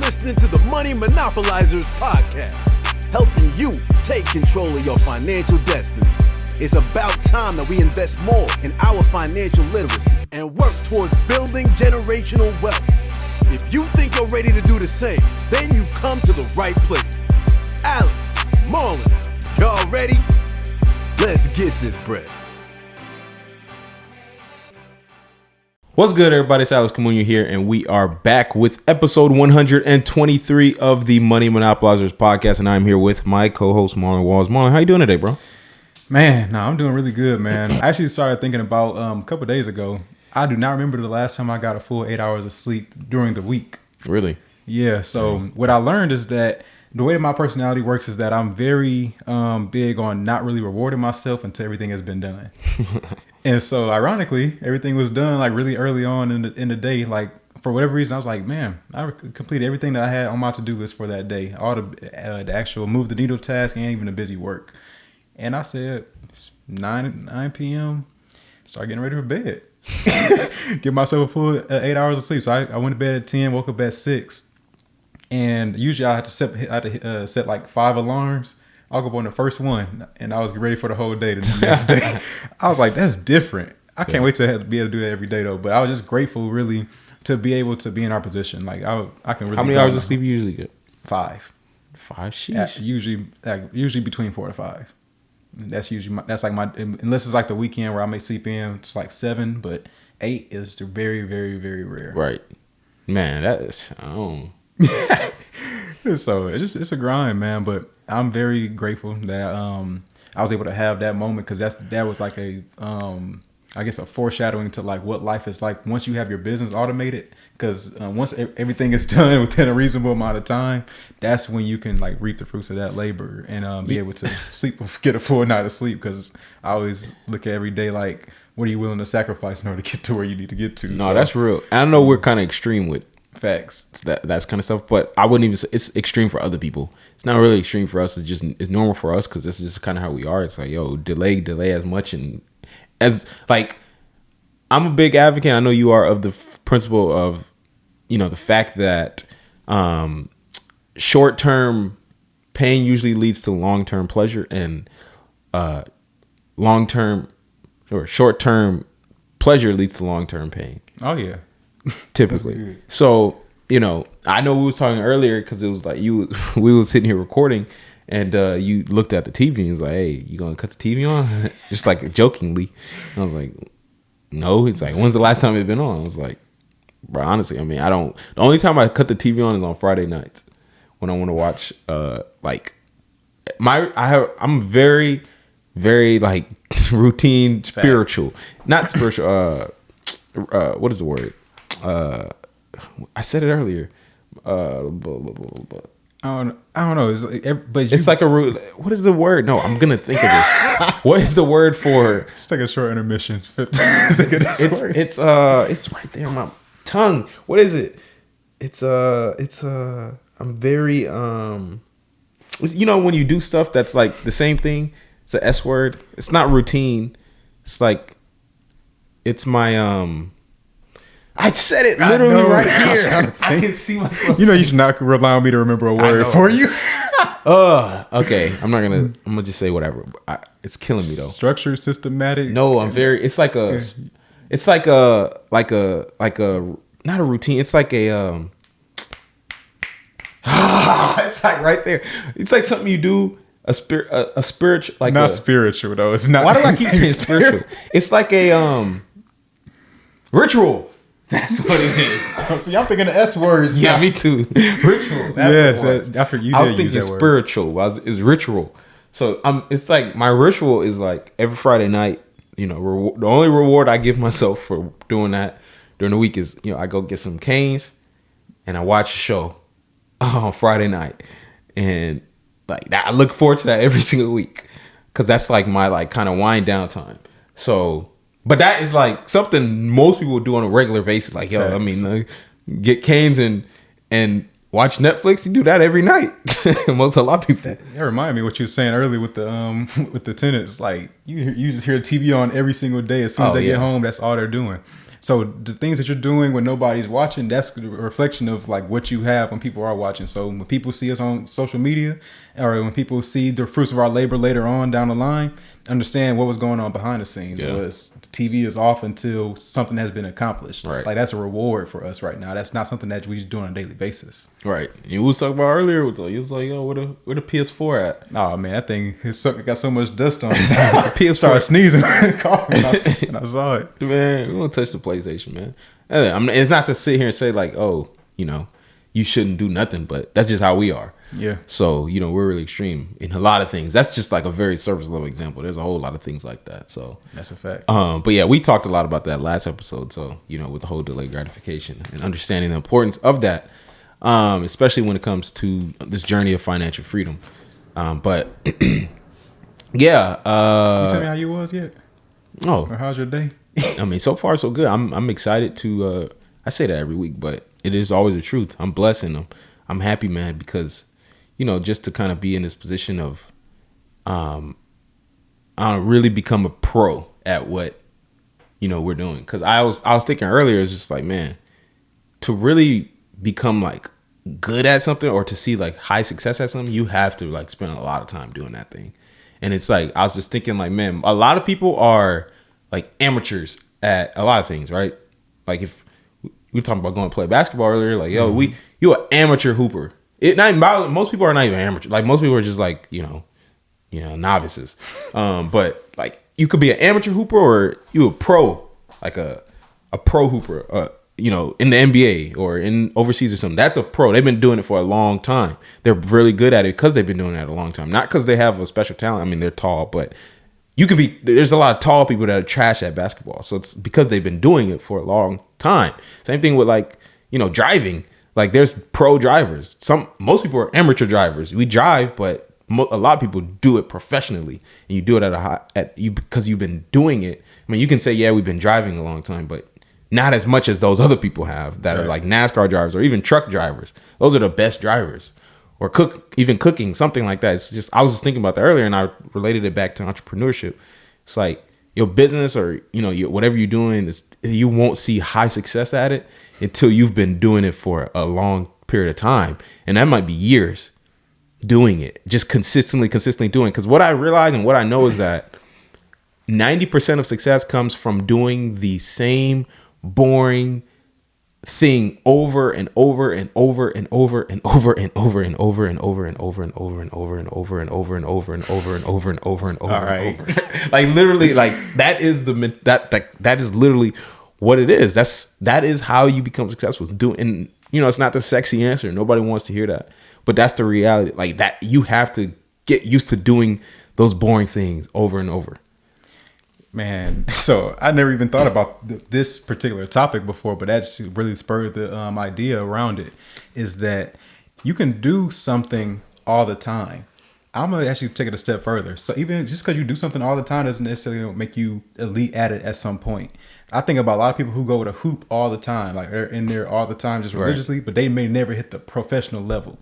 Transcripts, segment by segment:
listening to the Money Monopolizers podcast, helping you take control of your financial destiny. It's about time that we invest more in our financial literacy and work towards building generational wealth. If you think you're ready to do the same, then you've come to the right place. Alex, Marlon, y'all ready? Let's get this bread. What's good, everybody? It's Alex Camunia here, and we are back with episode 123 of the Money Monopolizers podcast, and I'm here with my co-host, Marlon Walls. Marlon, how you doing today, bro? Man, I'm doing really good, man. I actually started thinking about a couple of days ago. I do not remember the last time I got a full 8 hours of sleep during the week. Really? Yeah, so what I learned is that the way my personality works is that I'm very big on not really rewarding myself until everything has been done. And so, ironically, everything was done like really early on in the day. Like, for whatever reason, I was like, man, I completed everything that I had on my to-do list for that day. All the actual move the needle task and even the busy work. And I said, it's 9 p.m., start getting ready for bed. Give myself a full 8 hours of sleep. So I went to bed at 10, woke up at 6. And usually I had to set like 5 alarms. I'll go on the first one, and I was ready for the whole day the next day. I was like, that's different. I can't wait to be able to do that every day, though. But I was just grateful, really, to be able to be in our position. Like, I can really. How many hours of sleep you usually get? 5. 5? Sheesh. Usually between 4 to 5. That's usually unless it's like the weekend where I may sleep in, it's like 7, but 8 is very, very, very rare. Right. Man, that is. So it's a grind, man. But I'm very grateful that I was able to have that moment, because that was like a foreshadowing to like what life is like once you have your business automated. Because once everything is done within a reasonable amount of time, that's when you can like reap the fruits of that labor and be able to get a full night of sleep. Because I always look at every day like, what are you willing to sacrifice in order to get to where you need to get to? No, that's real. I know we're kind of extreme with facts, that's kind of stuff, but I wouldn't even say it's extreme for other people. It's not really extreme for us. It's normal for us, because this is just kind of how we are. It's like, yo, delay as much, and as like, I'm a big advocate, I know you are, of the principle of, the fact that short-term pain usually leads to long-term pleasure, and short-term pleasure leads to long-term pain. Oh yeah. Typically. So, I know we was talking earlier, because it was like we was sitting here recording, and you looked at the TV and was like, hey, you gonna cut the TV on? Just like jokingly. And I was like, no. It's like, when's the last time it's been on? I was like, bro, honestly, the only time I cut the TV on is on Friday nights when I want to watch I'm very, very like routine, spiritual. Not spiritual, what is the word? I said it earlier. I don't know. It's like a root. What is the word? No, I'm gonna think of this. What is the word for? Let's take a short intermission. It's right there on my tongue. What is it? I'm very when you do stuff that's like the same thing. It's an S word. It's not routine. It's like, it's my I said it literally right here. I can see myself. You should not rely on me to remember a word for you. Okay. I'm gonna just say whatever. It's killing me though. Structured, systematic. No, it's like a not a routine. It's like a it's like right there. It's like something you do. A spiritual, like not spiritual though. It's not. Why do I keep saying spiritual? It's like a ritual. That's what it is. See, I'm thinking the S words. Yeah, me too. Ritual. That's after you I was did thinking use that spiritual. It's ritual. So it's like my ritual is like every Friday night. The only reward I give myself for doing that during the week is I go get some canes and I watch a show on Friday night, and like I look forward to that every single week, because that's like my like kind of wind down time. So. But that is like something most people do on a regular basis. Like, yo, get canes and watch Netflix. You do that every night. A lot of people. That reminded me of what you were saying earlier with the tenants. Like, you just hear TV on every single day. As soon as they get home, that's all they're doing. So the things that you're doing when nobody's watching, that's a reflection of like what you have when people are watching. So when people see us on social media, or when people see the fruits of our labor later on down the line, understand what was going on behind the scenes. Yeah. Was the TV is off until something has been accomplished. Right. Like that's a reward for us right now. That's not something that we do on a daily basis. Right. You was talking about earlier. You was like, yo, where the PS4 at? Oh man, that thing got so much dust on it. PS4 started sneezing, coughing when I saw it. Man, we won't touch the PlayStation, man. It's not to sit here and say like, oh, you shouldn't do nothing, but that's just how we are. Yeah. So, we're really extreme in a lot of things. That's just like a very surface level example. There's a whole lot of things like that. So that's a fact. But yeah, we talked a lot about that last episode. So, with the whole delayed gratification and understanding the importance of that, especially when it comes to this journey of financial freedom. But yeah. You tell me how you was yet? Oh, or how's your day? I mean, so far so good. I'm excited to. I say that every week, but it is always the truth. I'm blessing them. I'm happy, man, because just to kind of be in this position of, really become a pro at what we're doing. Because I was thinking earlier, it's just like, man, to really become like good at something or to see like high success at something, you have to like spend a lot of time doing that thing. And it's like I was just thinking, like, man, a lot of people are like amateurs at a lot of things, right? Like if we were talking about going to play basketball earlier, like, yo, you an amateur hooper. Most people are not even amateur. Like most people are just like, novices. But like you could be an amateur hooper or you a pro, like a pro hooper, in the NBA or in overseas or something. That's a pro. They've been doing it for a long time. They're really good at it because they've been doing it a long time. Not because they have a special talent. I mean, they're tall, but there's a lot of tall people that are trash at basketball. So it's because they've been doing it for a long time. Same thing with like, driving. Like there's pro drivers. Most people are amateur drivers. We drive, but a lot of people do it professionally, and you do it because you've been doing it. I mean, you can say, yeah, we've been driving a long time, but not as much as those other people have that are like NASCAR drivers or even truck drivers. Those are the best drivers. Or cooking, something like that. It's just, I was just thinking about that earlier, and I related it back to entrepreneurship. It's like your business or, whatever you're doing, you won't see high success at it until you've been doing it for a long period of time. And that might be years doing it, just consistently doing it. Because what I realize and what I know is that 90% of success comes from doing the same boring thing over and over and over and over and over and over and over and over and over and over and over and over and over and over and over and over and over and over. All right, like literally, like that is that is literally what it is. That is how you become successful. And it's not the sexy answer. Nobody wants to hear that, but that's the reality. Like that, you have to get used to doing those boring things over and over. Man, so I never even thought about this particular topic before, but that just really spurred the idea around it, is that you can do something all the time. I'm going to actually take it a step further. So even just because you do something all the time doesn't necessarily make you elite at it at some point. I think about a lot of people who go to hoop all the time, like they're in there all the time just religiously, but they may never hit the professional level.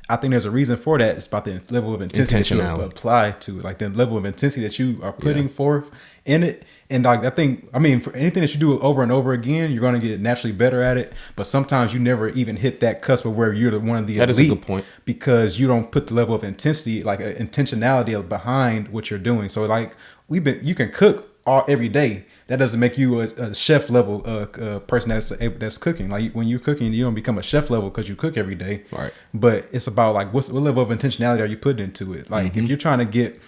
I think there's a reason for that. It's about the level of intensity that you apply to it, like the level of intensity that you are putting forth in it. And like, for anything that you do over and over again, you're going to get naturally better at it. But sometimes you never even hit that cusp of where you're one of the elite. That is a good point. Because you don't put the level of intensity, like intentionality behind what you're doing. So like you can cook every day. That doesn't make you a chef level person that's cooking. Like when you're cooking, you don't become a chef level because you cook every day. Right. But it's about like what level of intentionality are you putting into it? Like if you're trying to get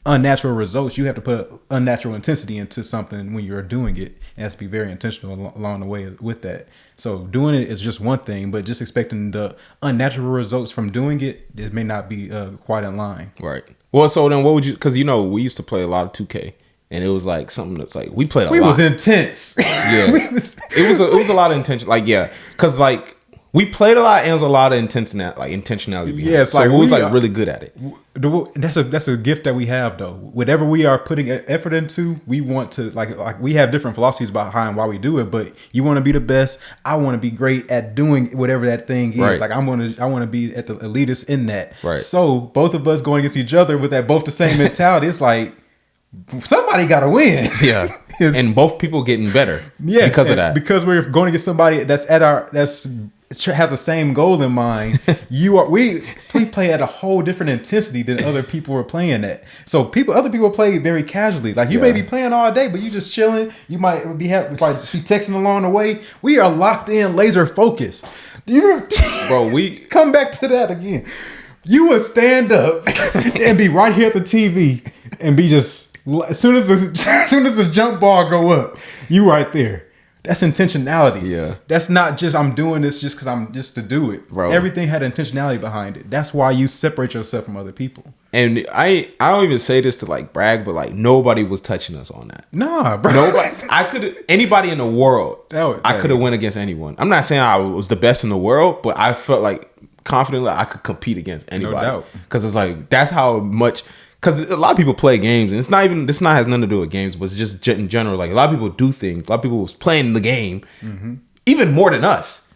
unnatural results, you have to put unnatural intensity into something when you're doing it. It has to be very intentional along the way with that. So doing it is just one thing, but just expecting the unnatural results from doing it may not be quite in line. Right. Well, so then what would you? Because we used to play a lot of 2K. And it was like something that's like we played a lot. We was intense. Yeah, it was a lot of intention. Like because like we played a lot and it was a lot of intentionality behind it. It's like we was like really good at it. That's a gift that we have though. Whatever we are putting effort into, we want to like we have different philosophies behind why we do it. But you want to be the best. I want to be great at doing whatever that thing is. Right. Like I want to be at the elitist in that. Right. So both of us going against each other with both the same mentality. It's like, somebody gotta win. Yeah. and both people getting better Yes, because of that. Because we're going to get somebody that's has the same goal in mind. We play at a whole different intensity than other people are playing at. So other people play very casually. Like you may be playing all day, but you just chilling. You might be texting along the way. We are locked in, laser focused. Bro, we come back to that again. You would stand up and be right here at the TV and be just as soon as the jump ball go up, you right there. That's intentionality. Yeah. That's not just I'm doing this just because I'm just to do it. Bro. Everything had intentionality behind it. That's why you separate yourself from other people. And I don't even say this to like brag, but like nobody was touching us on that. Nah, bro. Nobody. Anybody in the world, I could have went against anyone. I'm not saying I was the best in the world, but I felt like confidently I could compete against anybody. No doubt. Because it's like that's how much. Because a lot of people play games, and this not has nothing to do with games, but it's just in general. Like a lot of people do things. A lot of people was playing the game, even more than us.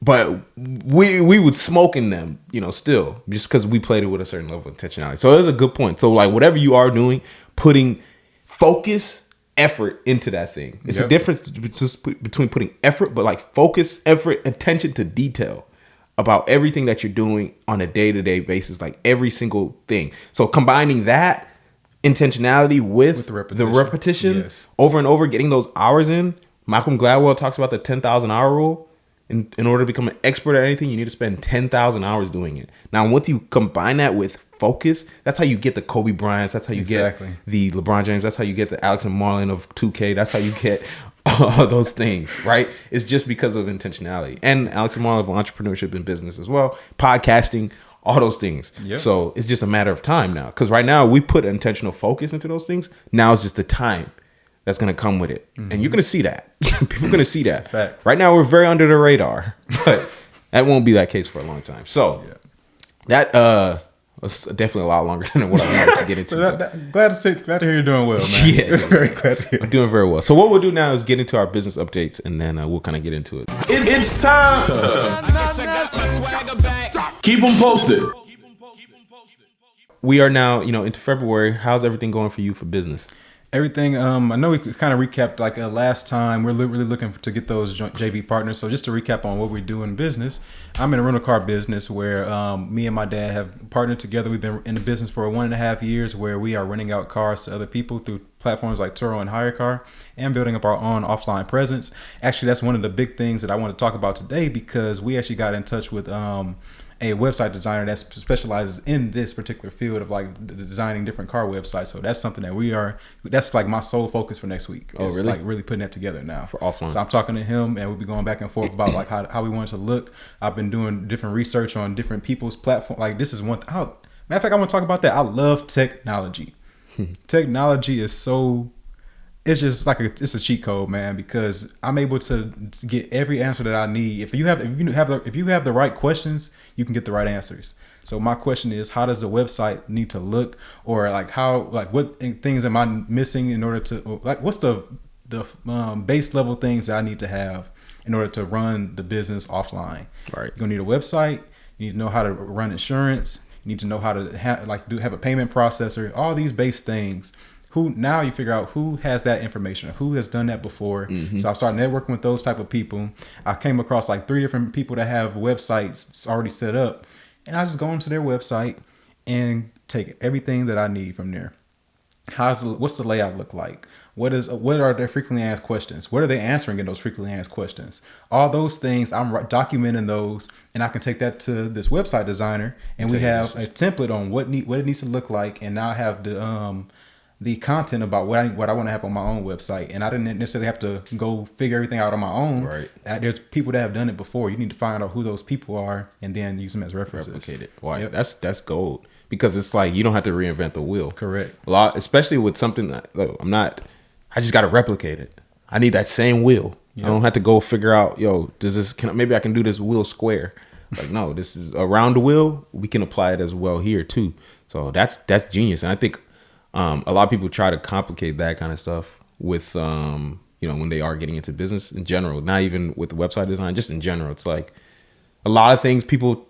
But we would smoke in them, still just because we played it with a certain level of intentionality. So it was a good point. So like whatever you are doing, putting focus, effort into that thing. It's a difference between putting effort, but like focus, effort, attention to detail about everything that you're doing on a day-to-day basis, like every single thing. So combining that intentionality with the repetition over and over, getting those hours in. Malcolm Gladwell talks about the 10,000 hour rule. In order to become an expert at anything, you need to spend 10,000 hours doing it. Now, once you combine that with focus, that's how you get the Kobe Bryants. That's how you get the LeBron James. That's how you get the Alex and Marlon of 2K. That's how you get all those things, right? It's just because of intentionality. And Alex and Marlon of entrepreneurship and business as well, podcasting, all those things. Yep. So it's just a matter of time now. Because right now we put intentional focus into those things. Now it's just the time that's going to come with it. And you're going to see that. People are going to see that. Fact. Right now we're very under the radar. But that won't be that case for a long time. So that was definitely a lot longer than what I wanted to get into. So glad to hear you're doing well, man. Yeah. Very glad to hear. I'm doing very well. So what we'll do now is get into our business updates, and then we'll kind of get into it. It's time. Keep them posted. We are now, into February. How's everything going for you for business? Everything, I know we kind of recapped like last time. We're really looking to get those JV partners. So just to recap on what we do in business, I'm in a rental car business where me and my dad have partnered together. We've been in the business for 1.5 years where we are renting out cars to other people through platforms like Turo and HireCar and building up our own offline presence. Actually, that's one of the big things that I want to talk about today because we actually got in touch with a website designer that specializes in this particular field of like designing different car websites. So that's something that that's like my sole focus for next week. Oh, really? Like really putting that together now for offline. So I'm talking to him and we'll be going back and forth about like how we want it to look. I've been doing different research on different people's platform. Like this is one matter of fact, I want to talk about that. I love technology. Technology is it's just like it's a cheat code, man, because I'm able to get every answer that I need. If you have the right questions, you can get the right answers. So my question is, how does the website need to look, or what things am I missing in order to what's the base level things that I need to have in order to run the business offline? Right. You're gonna need a website. You need to know how to run insurance. You need to know how to have a payment processor. All these base things. Now you figure out who has that information, who has done that before. So I started networking with those type of people. I came across like 3 different people that have websites already set up, and I just go into their website and take everything that I need from there. What's the layout look like? What are their frequently asked questions? What are they answering in those frequently asked questions? All those things, I'm documenting those, and I can take that to this website designer, and we have a template on what it needs to look like, and now I have the content about what I want to have on my own website. And I didn't necessarily have to go figure everything out on my own. Right. There's people that have done it before. You need to find out who those people are and then use them as references. Replicate it. Wow. Yep. That's gold, because it's like you don't have to reinvent the wheel. Correct. A lot, especially with something that I just got to replicate it. I need that same wheel. Yep. I don't have to go figure out, maybe I can do this wheel square. Like, no, this is around the wheel. We can apply it as well here too. So that's genius. And I think a lot of people try to complicate that kind of stuff with, when they are getting into business in general, not even with website design, just in general. It's like a lot of things people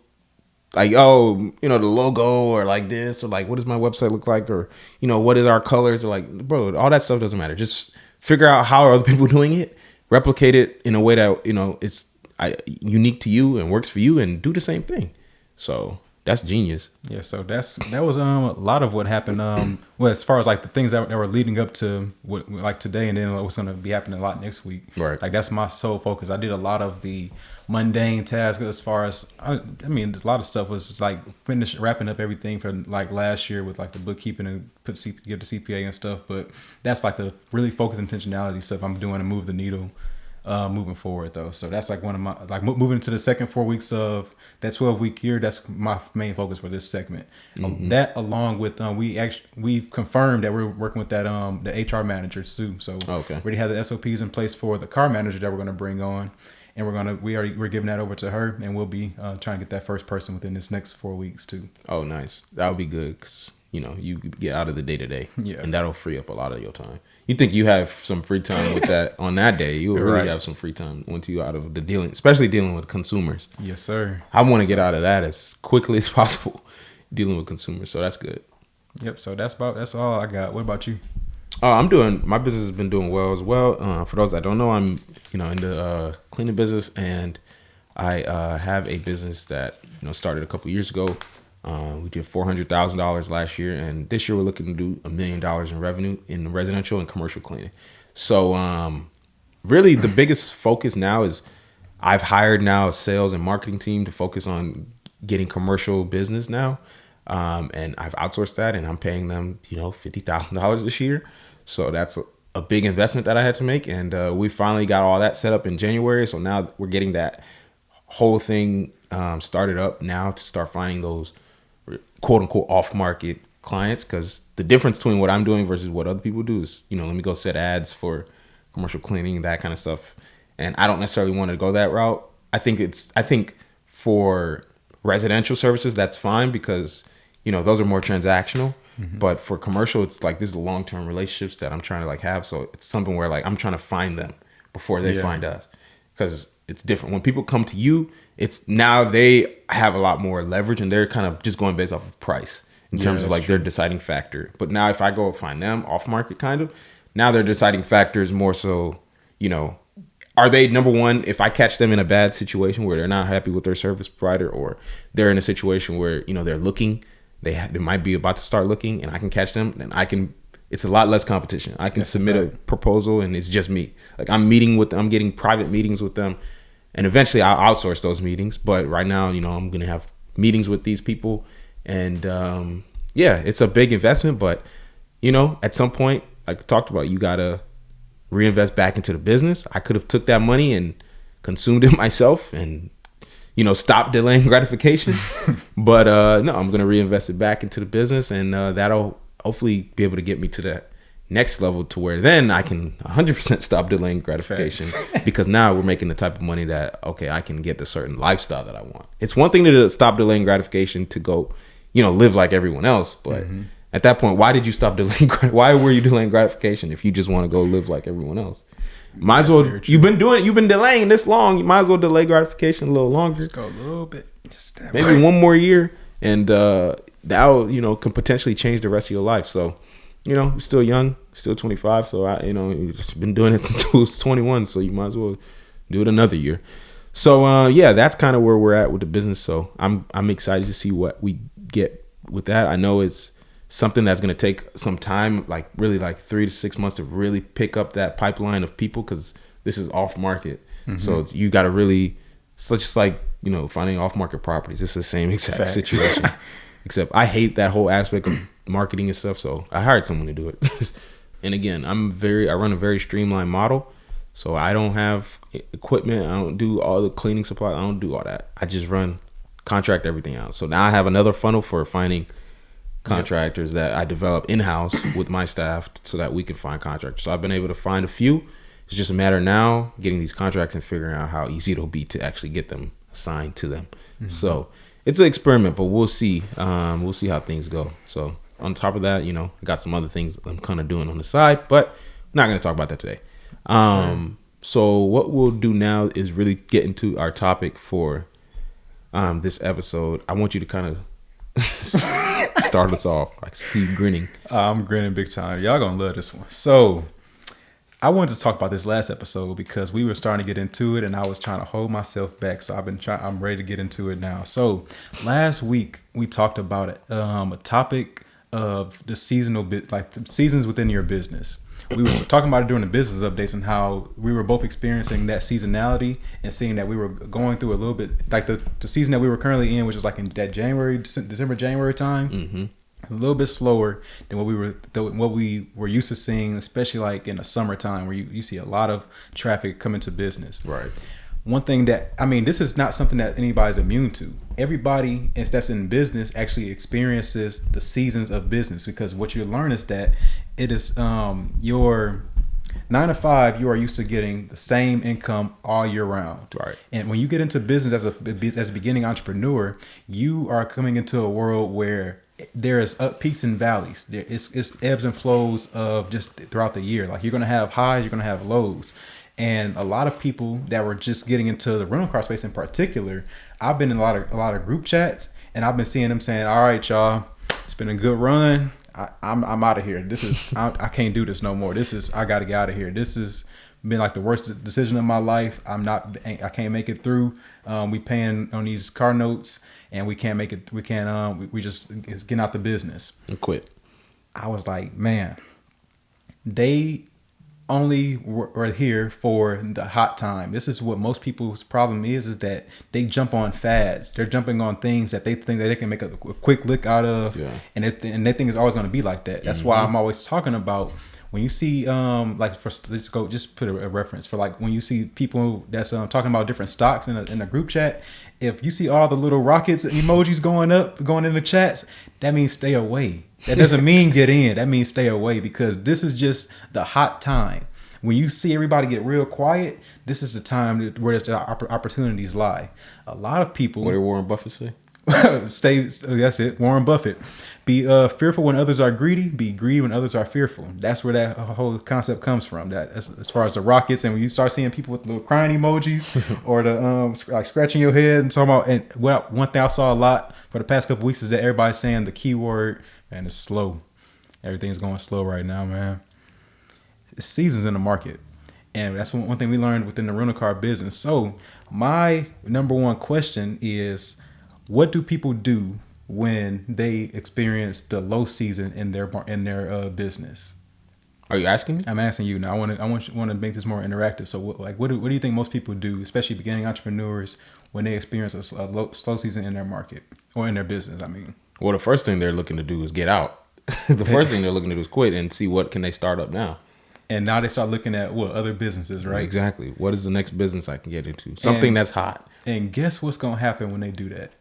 like, the logo or like this, or like, what does my website look like? Or, what is our colors? Or like, bro, all that stuff doesn't matter. Just figure out how are other people doing it, replicate it in a way that, you know, it's unique to you and works for you, and do the same thing. So that's genius. Yeah, so that was a lot of what happened. Well, as far as like the things that were leading up to what, like today, and then what's going to be happening a lot next week. Right. Like that's my sole focus. I did a lot of the mundane tasks as far as I mean, a lot of stuff was like wrapping up everything for like last year with like the bookkeeping and give the CPA and stuff. But that's like the really focused intentionality stuff I'm doing to move the needle. Moving forward though, so that's like one of my like moving into the second 4 weeks of that 12-week year. That's my main focus for this segment. That along with we've confirmed that we're working with that the HR manager too. So okay, we already have the SOPs in place for the car manager that we're going to bring on, and we're giving that over to her, and we'll be trying to get that first person within this next 4 weeks too. Oh, nice. That would be good because, you know, you get out of the day to day, and that'll free up a lot of your time. You think you have some free time with that on that day? You will really have some free time once you out of the dealing, especially dealing with consumers. Yes, sir. I want to get out of that as quickly as possible, dealing with consumers. So that's good. Yep. So that's all I got. What about you? My business has been doing well as well. For those that don't know, I'm, you know, in the cleaning business, and I have a business that, you know, started a couple years ago. We did $400,000 last year, and this year we're looking to do $1 million in revenue in residential and commercial cleaning. So really the biggest focus now is I've hired now a sales and marketing team to focus on getting commercial business now. And I've outsourced that, and I'm paying them, you know, $50,000 this year. So that's a big investment that I had to make. And we finally got all that set up in January. So now we're getting that whole thing started up now to start finding those quote unquote off market clients. Because the difference between what I'm doing versus what other people do is, you know, let me go set ads for commercial cleaning, that kind of stuff. And I don't necessarily want to go that route. I think for residential services, that's fine because, you know, those are more transactional. Mm-hmm. But for commercial, it's like this is long-term relationships that I'm trying to like have. So it's something where like I'm trying to find them before they find us, because it's different. When people come to you, it's now they have a lot more leverage, and they're kind of just going based off of price in terms of like their deciding factor. But now if I go find them off market, kind of, now their deciding factor is more so, you know, are they, number one, if I catch them in a bad situation where they're not happy with their service provider, or they're in a situation where, you know, they're looking, they might be about to start looking, and I can catch them, then it's a lot less competition. I can submit a proposal, and it's just me. Like I'm getting private meetings with them, and eventually I'll outsource those meetings. But right now, you know, I'm going to have meetings with these people, and it's a big investment, but you know, at some point, like I talked about, you got to reinvest back into the business. I could have took that money and consumed it myself and, you know, stop delaying gratification. But no, I'm going to reinvest it back into the business, and that'll hopefully be able to get me to that next level, to where then I can 100% stop delaying gratification because now we're making the type of money that, okay, I can get the certain lifestyle that I want. It's one thing to stop delaying gratification to go, you know, live like everyone else. But at that point, why did you stop delaying? Why were you delaying gratification if you just want to go live like everyone else? Might as well. You've been delaying this long. You might as well delay gratification a little longer. Just go a little bit. Just maybe one more year, and that, you know, can potentially change the rest of your life. So, you know, you're still young, still 25. So I, you know, you've been doing it since I was 21. So you might as well do it another year. So that's kind of where we're at with the business. So I'm excited to see what we get with that. I know it's something that's going to take some time, like really like 3 to 6 months to really pick up that pipeline of people, because this is off market. So you got to really, it's just like, you know, finding off market properties. It's the same exact situation, except I hate that whole aspect of marketing and stuff. So I hired someone to do it. And again, I run a very streamlined model. So I don't have equipment. I don't do all the cleaning supplies. I don't do all that. I just contract everything out. So now I have another funnel for finding contractors that I develop in-house with my staff so that we can find contractors. So I've been able to find a few. It's just a matter now getting these contracts and figuring out how easy it'll be to actually get them assigned to them. So it's an experiment, but we'll see. We'll see how things go. So on top of that, you know, I got some other things I'm kind of doing on the side, but I'm not going to talk about that today. So what we'll do now is really get into our topic for this episode. I want you to kind of start us off. I see you grinning. I'm grinning big time. Y'all gonna love this one. So I wanted to talk about this last episode because we were starting to get into it and I was trying to hold myself back. So I'm ready to get into it now. So last week we talked about it, a topic of the seasonal bit, like the seasons within your business. We were talking about it during the business updates and how we were both experiencing that seasonality and seeing that we were going through a little bit like the season that we were currently in, which is like in that December, January time. Mm-hmm. A little bit slower than what we were used to seeing, especially like in the summertime where you see a lot of traffic come into business. Right. One thing that, I mean, this is not something that anybody's immune to. Everybody that's in business actually experiences the seasons of business, because what you learn is that it is your 9 to 5, you are used to getting the same income all year round. Right. And when you get into business as a beginning entrepreneur, you are coming into a world where there is peaks and valleys. It's ebbs and flows of just throughout the year. Like you're going to have highs, you're going to have lows. And a lot of people that were just getting into the rental car space in particular, I've been in a lot of group chats and I've been seeing them saying, all right, y'all, it's been a good run. I'm out of here. This is, I can't do this no more. I got to get out of here. This has been like the worst decision of my life. I can't make it through. We paying on these car notes. And we can't make it. We can't. We just it's getting out the business and quit. I was like, man, they only were here for the hot time. This is what most people's problem is that they jump on fads. They're jumping on things that they think that they can make a quick lick out of, and they think it's always going to be like that. That's why I'm always talking about. When you see, like, just put a reference for like when you see people that's talking about different stocks in a group chat, if you see all the little rockets emojis going in the chats, that means stay away. That doesn't mean get in. That means stay away, because this is just the hot time. When you see everybody get real quiet, this is the time where the opportunities lie. A lot of people. What did Warren Buffett say? That's it. Warren Buffett. Be fearful when others are greedy. Be greedy when others are fearful. That's where that whole concept comes from. That as far as the rockets, and when you start seeing people with little crying emojis or the like scratching your head and talking about. And one thing I saw a lot for the past couple weeks is that everybody's saying the keyword, man, it's slow. Everything's going slow right now, man. It's seasons in the market, and that's one thing we learned within the rental car business. So my number one question is, what do people do when they experience the low season in their business? Are you asking me? I'm asking you now. I want to make this more interactive. So, what do you think most people do, especially beginning entrepreneurs, when they experience a slow season in their market or in their business? I mean, well, the first thing they're looking to do is get out. The first thing they're looking to do is quit and see what can they start up now. And now they start looking at other businesses, right? Exactly. What is the next business I can get into? Something that's hot. And guess what's going to happen when they do that?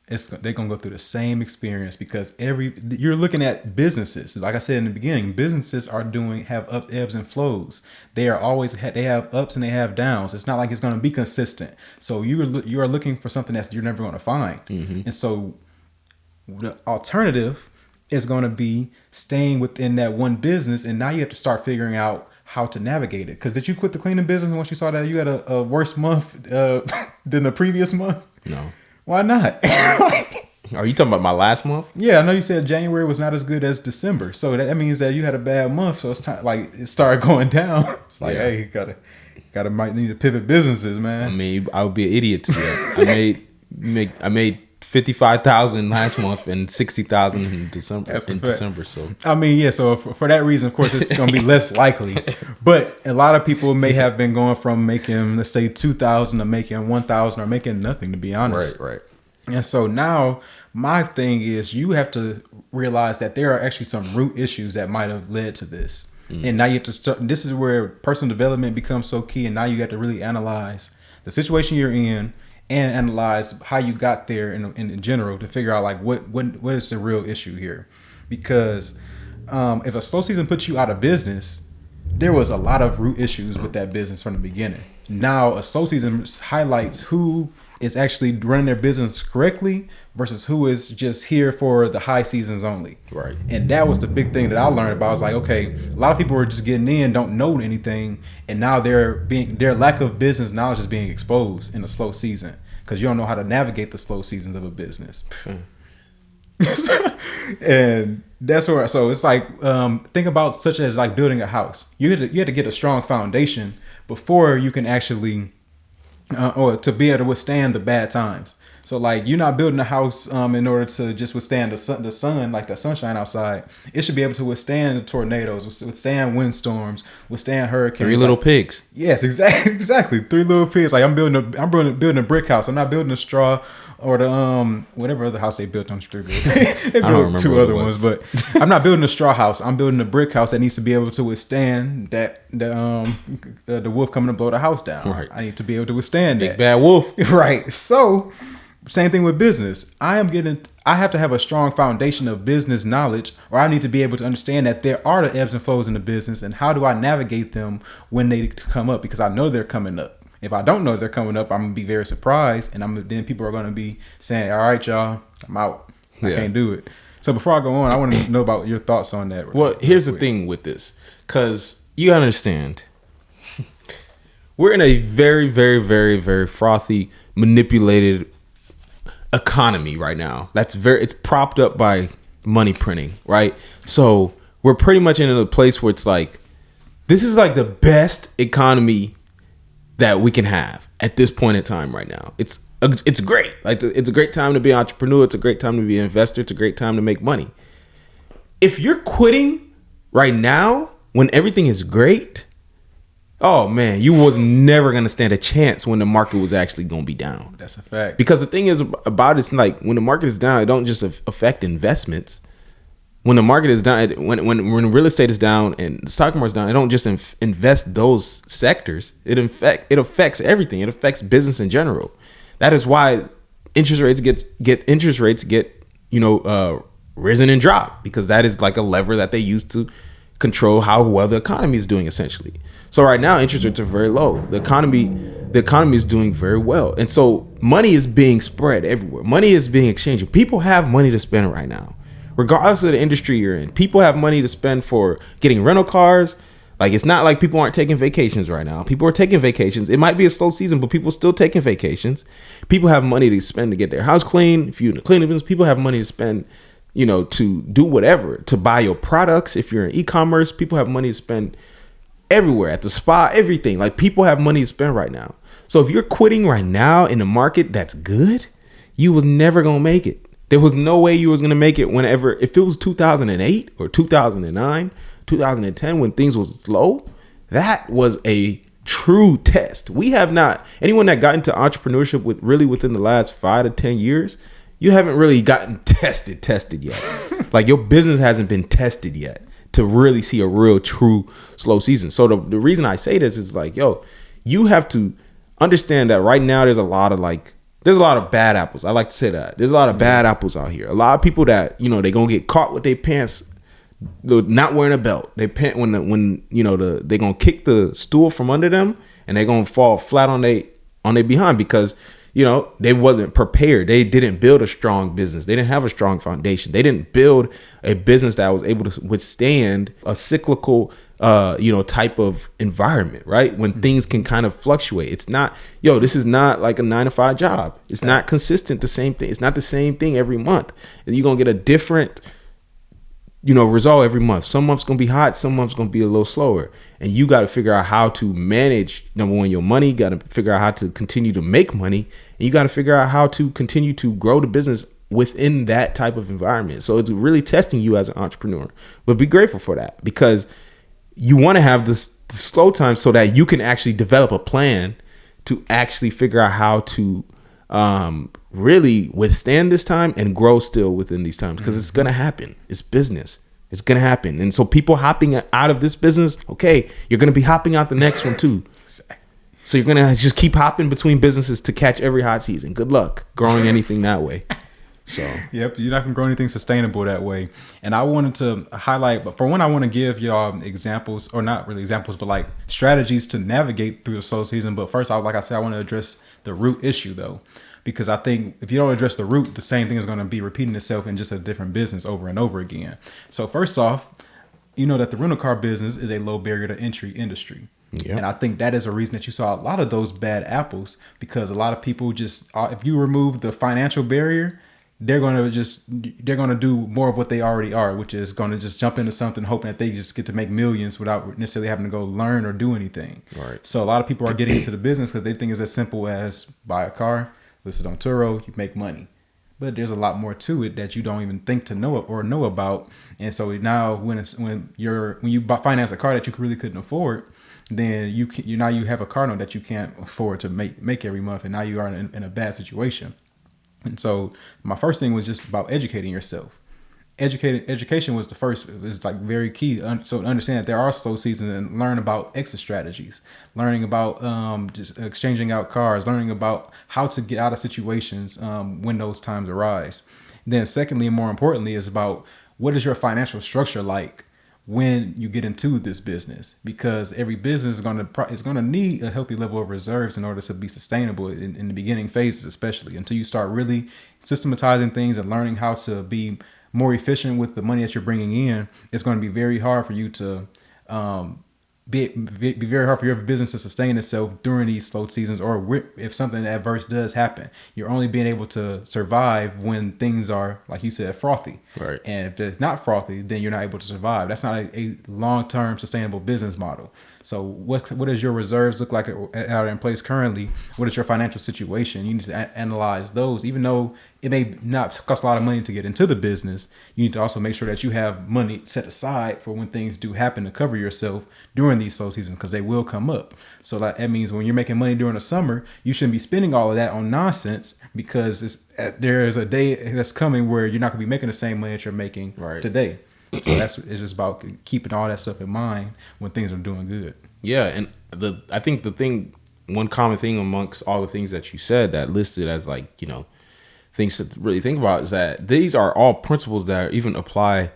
They're going to go through the same experience, because you're looking at businesses. Like I said in the beginning, businesses have ebbs and flows. They have ups and they have downs. It's not like it's going to be consistent. So you are looking for something that you're never going to find. Mm-hmm. And so the alternative is going to be staying within that one business. And now you have to start figuring out how to navigate it. Because did you quit the cleaning business once you saw that you had a worse month than the previous month? No. Why not? Are you talking about my last month? Yeah, I know you said January was not as good as December. So that means that you had a bad month. So it's time, like, it started going down. It's like, hey, you might need to pivot businesses, man. I mean, I would be an idiot to do that. I made 55,000 last month and 60,000 in December. So I mean, yeah. So for that reason, of course, it's going to be less likely. But a lot of people may have been going from making, let's say, 2,000 to making 1,000 or making nothing, to be honest. Right. And so now my thing is, you have to realize that there are actually some root issues that might have led to this. And now you have to start. This is where personal development becomes so key. And now you have to really analyze the situation you're in and analyze how you got there in general to figure out like what is the real issue here. Because if a slow season puts you out of business, there was a lot of root issues with that business from the beginning. Now a slow season highlights who is actually running their business correctly versus who is just here for the high seasons only. Right. And that was the big thing that I learned about. I was like, okay, a lot of people are just getting in, don't know anything, and now their lack of business knowledge is being exposed in a slow season because you don't know how to navigate the slow seasons of a business. And that's where, so it's like, think about such as like building a house. You had to get a strong foundation before you can actually, or to be able to withstand the bad times. So like you're not building a house in order to just withstand the sun, like the sunshine outside. It should be able to withstand the tornadoes, withstand windstorms, withstand hurricanes. Three Little Pigs. Yes, exactly. Three Little Pigs. Like I'm building a brick house. I'm not building a straw or the whatever other house they built. I'm sure they built two other ones, but I'm not building a straw house. I'm building a brick house that needs to be able to withstand the wolf coming to blow the house down. Right. I need to be able to withstand Big that. bad wolf. Right. So same thing with business. I have to have a strong foundation of business knowledge, or I need to be able to understand that there are the ebbs and flows in the business, and how do I navigate them when they come up, because I know they're coming up. If I don't know they're coming up, I'm gonna be very surprised, and then people are gonna be saying, "All right, y'all, I'm out. I can't do it." So before I go on, I want to know about your thoughts on that. Well, here's the thing with this, because you understand, we're in a very, very, very, very frothy, manipulated economy right now. It's propped up by money printing, right? So we're pretty much in a place where it's like, this is like the best economy that we can have at this point in time right now. It's great. Like, it's a great time to be an entrepreneur. It's a great time to be an investor. It's a great time to make money. If you're quitting right now when everything is great, oh man, you was never going to stand a chance when the market was actually going to be down. That's a fact. Because the thing is about it's like, when the market is down, it don't just affect investments. When the market is down, when real estate is down and the stock market is down, it don't just invest those sectors. It affects everything. It affects business in general. That is why interest rates get risen and dropped, because that is like a lever that they use to control how well the economy is doing, essentially. So right now, interest rates are very low. The economy is doing very well, and so money is being spread everywhere. Money is being exchanged. People have money to spend right now, regardless of the industry you're in. People have money to spend for getting rental cars. Like, it's not like people aren't taking vacations right now. People are taking vacations. It might be a slow season, but people still taking vacations. People have money to spend to get their house clean. If you're in the cleaning business, people have money to spend, to do whatever, to buy your products. If you're in e-commerce, people have money to spend everywhere, at the spa, everything. Like, people have money to spend right now. So if you're quitting right now in a market that's good, you was never going to make it. There was no way you was going to make it if it was 2008 or 2009, 2010, when things was low. That was a true test. We have not, anyone that got into entrepreneurship within the last 5 to 10 years, you haven't really gotten tested yet. Like, your business hasn't been tested yet to really see a real true slow season. So the reason I say this is like, you have to understand that right now there's a lot of bad apples. I like to say that. There's a lot of bad apples out here. A lot of people that, they're going to get caught with their pants not wearing a belt. They they're going to kick the stool from under them, and they're going to fall flat on their behind, because they wasn't prepared. They didn't build a strong business. They didn't have a strong foundation. They didn't build a business that was able to withstand a cyclical type of environment, right? When things can kind of fluctuate. It's not, this is not like a 9-to-5 job. It's not consistent, the same thing. It's not the same thing every month. You're going to get a different result every month. Some months going to be hot, some months going to be a little slower. And you got to figure out how to manage, number one, your money. You got to figure out how to continue to make money. And you got to figure out how to continue to grow the business within that type of environment. So it's really testing you as an entrepreneur. But be grateful for that, because you want to have this slow time so that you can actually develop a plan to actually figure out how to really withstand this time and grow still within these times, because it's going to happen. It's business. It's going to happen. And so people hopping out of this business, okay, you're going to be hopping out the next one too. So you're going to just keep hopping between businesses to catch every hot season. Good luck growing anything that way. So yep, you're not gonna grow anything sustainable that way. And I wanted to highlight, but for one, I want to give y'all examples, or not really examples, but like strategies to navigate through the slow season. But first, I want to address the root issue though, because I think if you don't address the root, the same thing is going to be repeating itself in just a different business over and over again. So first off, that the rental car business is a low barrier to entry industry. Yep. And I think that is a reason that you saw a lot of those bad apples, because a lot of people just, if you remove the financial barrier, they're going to do more of what they already are, which is going to just jump into something hoping that they just get to make millions without necessarily having to go learn or do anything. Right. So a lot of people are getting into the business because they think it's as simple as buy a car, list it on Turo, you make money. But there's a lot more to it that you don't even think to know about. And so now when you finance a car that you really couldn't afford, then you have a car note that you can't afford to make every month, and now you are in a bad situation. And so my first thing was just about educating yourself. Education was the first. It was like very key. So to understand that there are slow seasons and learn about exit strategies, learning about just exchanging out cars, learning about how to get out of situations when those times arise. Then secondly, and more importantly, is about what is your financial structure like when you get into this business, because every business is going to need a healthy level of reserves in order to be sustainable in the beginning phases, especially until you start really systematizing things and learning how to be more efficient with the money that you're bringing in. It's going to be very hard for you to be very hard for your business to sustain itself during these slow seasons, or if something adverse does happen. You're only being able to survive when things are, like you said, frothy. Right. And if it's not frothy, then you're not able to survive. That's not a long-term sustainable business model. So what does your reserves look like out in place currently? What is your financial situation? You need to analyze those. Even though it may not cost a lot of money to get into the business, you need to also make sure that you have money set aside for when things do happen to cover yourself during these slow seasons, because they will come up. So that means when you're making money during the summer, you shouldn't be spending all of that on nonsense, because there is a day that's coming where you're not going to be making the same money that you're making today. So it's just about keeping all that stuff in mind when things are doing good. Yeah, and I think one common thing amongst all the things that you said that listed as things to really think about is that these are all principles that even apply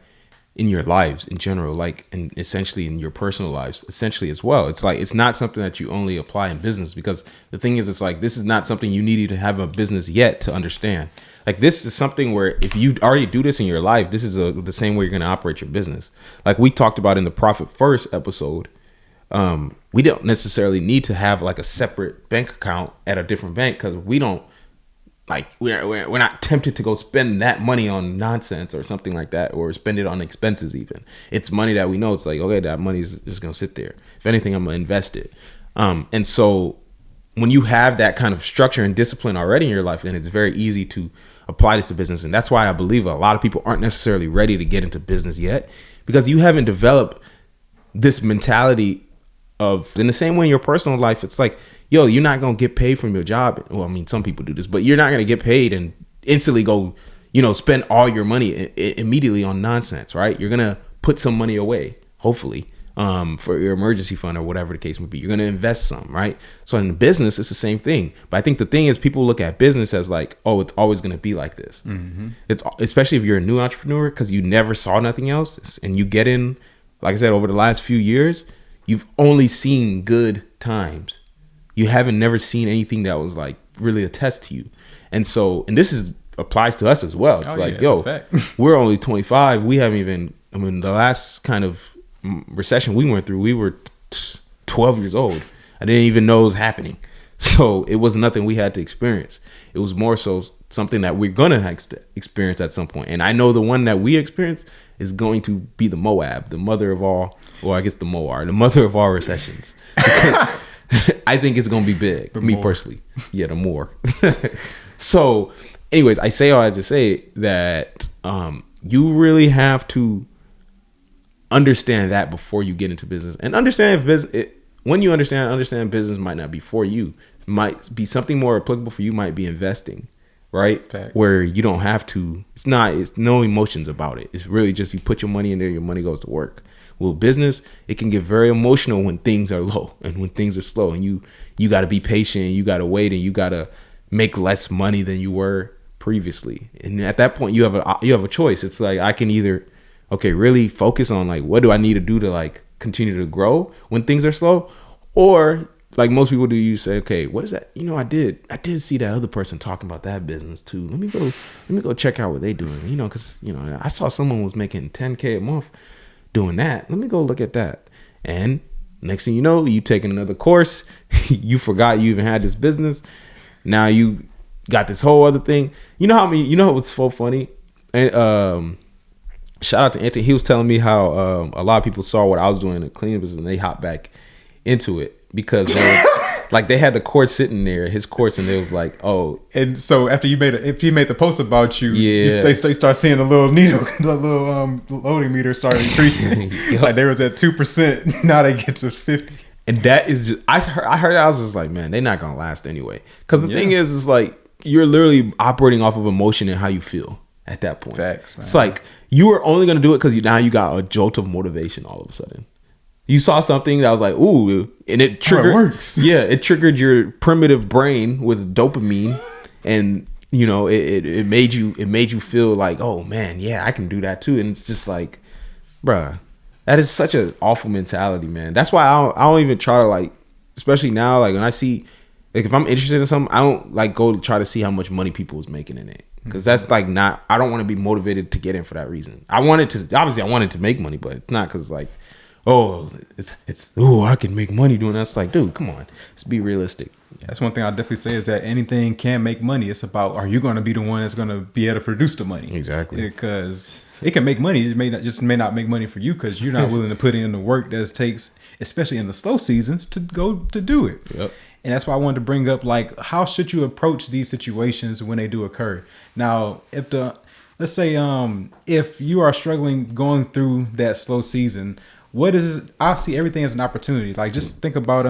in your lives in general, and essentially in your personal lives essentially as well. It's like, it's not something that you only apply in business, because the thing is, it's like, this is not something you need to have a business yet to understand. Like, this is something where if you already do this in your life, this is the same way you're going to operate your business. Like we talked about in the Profit First episode, we don't necessarily need to have like a separate bank account at a different bank, because we don't, like, we're not tempted to go spend that money on nonsense or something like that, or spend it on expenses even. It's money that we know, it's like, okay, that money is just going to sit there. If anything, I'm going to invest it. And so when you have that kind of structure and discipline already in your life, then it's very easy to apply this to business. And that's why I believe a lot of people aren't necessarily ready to get into business yet, because you haven't developed this mentality of, in the same way in your personal life, it's like, yo, you're not going to get paid from your job. Well, I mean, some people do this, but you're not going to get paid and instantly go, spend all your money immediately on nonsense, right? You're going to put some money away, hopefully, for your emergency fund or whatever the case may be. You're going to invest some, right? So in business, it's the same thing. But I think the thing is, people look at business as like, oh, it's always going to be like this. Mm-hmm. It's especially if you're a new entrepreneur, because you never saw nothing else, and you get in, like I said, over the last few years, you've only seen good times. You haven't never seen anything that was like really a test to you. And so, and this applies to us as well. It's we're only 25. We haven't even, the last kind of recession we went through, we were 12 years old. I didn't even know it was happening. So it was nothing we had to experience. It was more so something that we're going to experience at some point. And I know the one that we experience is going to be the Moab, the mother of all, or I guess the Moar, the mother of all recessions. Because I think it's going to be big, personally. Yeah, the more. So anyways, I say all that to say that you really have to understand that before you get into business, and understand if business, when you understand business might not be for you. It might be something more applicable for you, might be investing, right? Fact. Where you don't have to, it's no emotions about it. It's really just you put your money in there, your money goes to work. Well, business, it can get very emotional when things are low and when things are slow, and you got to be patient, you got to wait, and you got to make less money than you were previously. And at that point, you have a choice. It's like, I can either, really focus on like, what do I need to do to like continue to grow when things are slow, or like most people do, you say, okay, what is that? I did see that other person talking about that business too. Let me go check out what they doing. Because I saw someone was making $10K a month doing that. Let me go look at that. And next thing you know, you taking another course. You forgot you even had this business. Now you got this whole other thing. You know what's so funny? And shout out to Anthony. He was telling me how a lot of people saw what I was doing in the cleaning business and they hopped back into it because like they had the course sitting there, his course, and they was like, oh. And so after if you made the post about you, yeah, they start seeing the little needle, the little loading meter start increasing. Like they was at 2%, now they get to 50. And that is just, I heard that, I was just like, man, they're not gonna last anyway. Because the thing is like you're literally operating off of emotion and how you feel at that point. Facts, man. It's like you are only gonna do it because now you got a jolt of motivation all of a sudden. You saw something that was like, ooh, and it triggered. Oh, it works. Yeah, it triggered your primitive brain with dopamine, and you know, it made you feel like, oh man, yeah, I can do that too. And it's just like, bruh, that is such an awful mentality, man. That's why I don't even try to, like, especially now, like when I see, like if I'm interested in something, I don't like go try to see how much money people is making in it. Because that's like not, I don't want to be motivated to get in for that reason. I wanted to make money, but it's not because like, oh, I can make money doing that. It's like, dude, come on, let's be realistic. That's one thing I'll definitely say is that anything can make money. It's about, are you going to be the one that's going to be able to produce the money? Exactly. Because it can make money. It may not make money for you because you're not willing to put in the work that it takes, especially in the slow seasons, to go to do it. Yep. And that's why I wanted to bring up, like, how should you approach these situations when they do occur? Now, let's say if you are struggling going through that slow season, I see everything as an opportunity. Like, just think about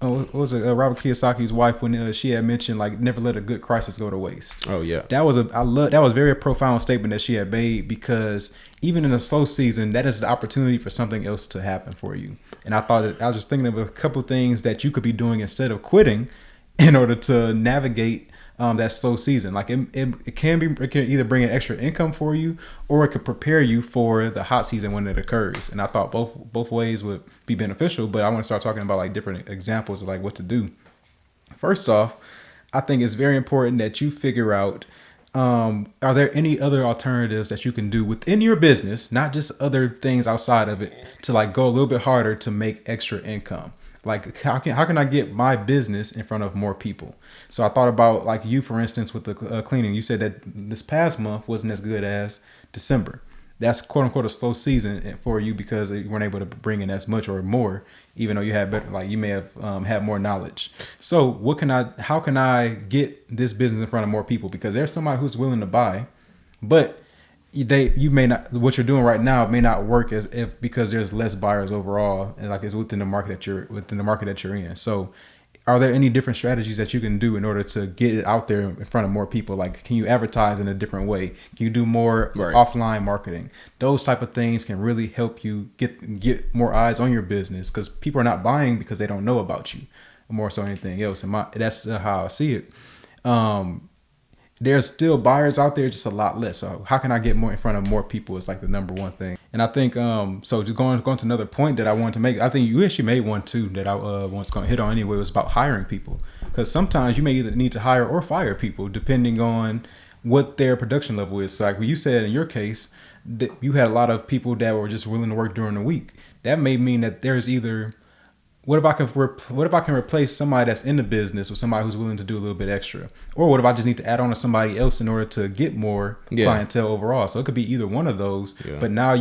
what was it, Robert Kiyosaki's wife, when she had mentioned, like, never let a good crisis go to waste. Oh yeah, that was a very profound statement that she had made, because even in a slow season, that is the opportunity for something else to happen for you. And I was just thinking of a couple things that you could be doing instead of quitting in order to navigate that slow season. Like it can either bring an extra income for you, or it could prepare you for the hot season when it occurs. And I thought both ways would be beneficial, but I want to start talking about like different examples of like what to do. First off, I think it's very important that you figure out, are there any other alternatives that you can do within your business, not just other things outside of it, to like go a little bit harder to make extra income? Like how can I get my business in front of more people? So I thought about, like, you, for instance, with the cleaning. You said that this past month wasn't as good as December. That's quote unquote a slow season for you because you weren't able to bring in as much or more, even though you had better, like you may have had more knowledge. So how can I get this business in front of more people? Because there's somebody who's willing to buy, but you may not, what you're doing right now may not work because there's less buyers overall, and like it's within the market that you're in. So are there any different strategies that you can do in order to get it out there in front of more people? Like, can you advertise in a different way? Can you do more offline marketing? Those type of things can really help you get more eyes on your business, because people are not buying because they don't know about you more so anything else. And that's how I see it. There's still buyers out there, just a lot less. So how can I get more in front of more people is like the number one thing. And I think, so just going to another point that I wanted to make, I think you actually made one too that I was going to hit on anyway, was about hiring people. Because sometimes you may either need to hire or fire people depending on what their production level is. So like you said in your case, that you had a lot of people that were just willing to work during the week. That may mean that there's either, what if I can replace somebody that's in the business with somebody who's willing to do a little bit extra? Or what if I just need to add on to somebody else in order to get more clientele overall? So it could be either one of those. Yeah. But now